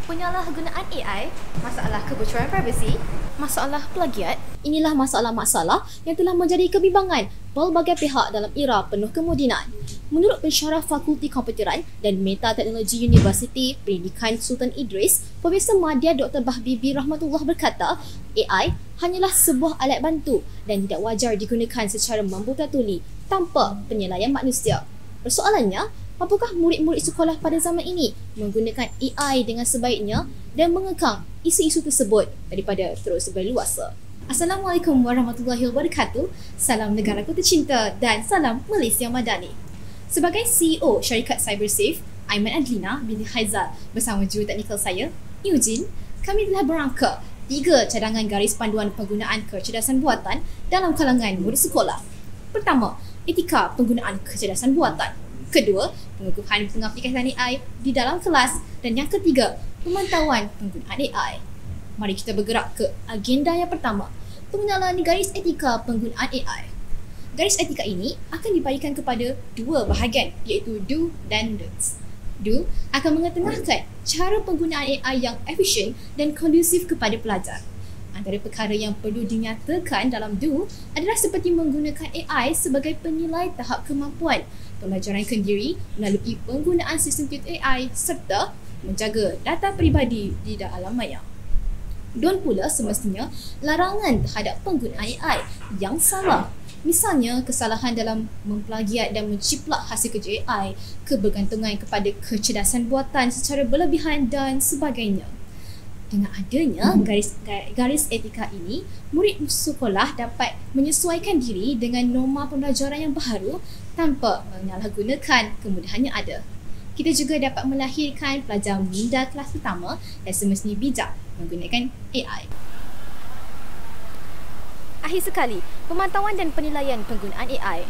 Penyalahgunaan AI, masalah kebocoran privasi, masalah plagiat, inilah masalah-masalah yang telah menjadi kebimbangan pelbagai pihak dalam era penuh kemodenan. Menurut pensyarah Fakulti Komputeran dan Meta Teknologi Universiti Pendidikan Sultan Idris, Profesor Madya Dr. Bahbibi Rahmatullah berkata, AI hanyalah sebuah alat bantu dan tidak wajar digunakan secara membuta-tuli tanpa penilaian manusia. Persoalannya, apakah murid-murid sekolah pada zaman ini menggunakan AI dengan sebaiknya dan mengekang isu-isu tersebut daripada terus berluasa? Assalamualaikum warahmatullahi wabarakatuh. Salam negaraku tercinta dan salam Malaysia Madani. Sebagai CEO syarikat CyberSafe, Aiman Adlina binti Haizal bersama juruteknikal saya, Eugene, kami telah berangka 3 cadangan garis panduan penggunaan kecerdasan buatan dalam kalangan murid sekolah. Pertama, etika penggunaan kecerdasan buatan. Kedua, pengukuhan pengaplikasian AI di dalam kelas. Dan yang ketiga, pemantauan penggunaan AI. Mari kita bergerak ke agenda yang pertama, pengenalan garis etika penggunaan AI. Garis etika ini akan dibagikan kepada 2 bahagian, iaitu Do dan Don'ts. Do akan mengetengahkan cara penggunaan AI yang efisien dan kondusif kepada pelajar. Antara perkara yang perlu dinyatakan dalam Do adalah seperti menggunakan AI sebagai penilai tahap kemampuan, pembelajaran kendiri melalui penggunaan sistem tutor AI serta menjaga data peribadi di dalam maya. Don't pula semestinya larangan terhadap penggunaan AI yang salah. Misalnya, kesalahan dalam memplagiat dan menciplak hasil kerja AI, kebergantungan kepada kecerdasan buatan secara berlebihan dan sebagainya. Dengan adanya garis etika ini, murid sekolah dapat menyesuaikan diri dengan norma pembelajaran yang baharu tanpa menyalahgunakan kemudahan yang ada. Kita juga dapat melahirkan pelajar minda kelas pertama dan semestinya bijak menggunakan AI. Akhir sekali, pemantauan dan penilaian penggunaan AI.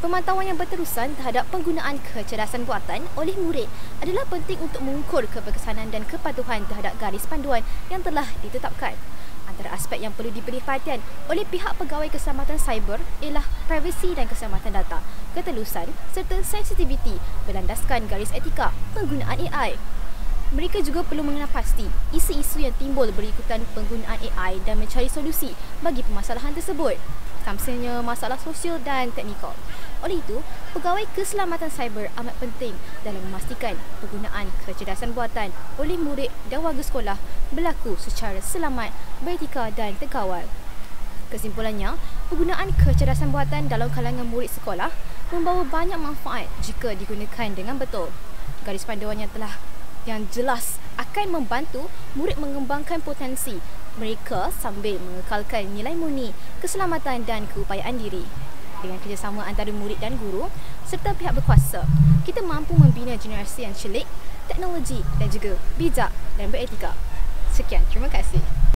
Pemantauan yang berterusan terhadap penggunaan kecerdasan buatan oleh murid adalah penting untuk mengukur keberkesanan dan kepatuhan terhadap garis panduan yang telah ditetapkan. Antara aspek yang perlu diberi perhatian oleh pihak pegawai keselamatan cyber ialah privasi dan keselamatan data, ketelusan serta sensitiviti berlandaskan garis etika penggunaan AI. Mereka juga perlu mengenal pasti isu-isu yang timbul berikutan penggunaan AI dan mencari solusi bagi permasalahan tersebut, samsanya masalah sosial dan teknikal. Oleh itu, pegawai keselamatan cyber amat penting dalam memastikan penggunaan kecerdasan buatan oleh murid dan warga sekolah berlaku secara selamat, beretika dan terkawal. Kesimpulannya, penggunaan kecerdasan buatan dalam kalangan murid sekolah membawa banyak manfaat jika digunakan dengan betul. Garis panduan yang jelas akan membantu murid mengembangkan potensi mereka sambil mengekalkan nilai murni, keselamatan dan keupayaan diri. Dengan kerjasama antara murid dan guru serta pihak berkuasa, kita mampu membina generasi yang celik, teknologi dan juga bijak dan beretika. Sekian, terima kasih.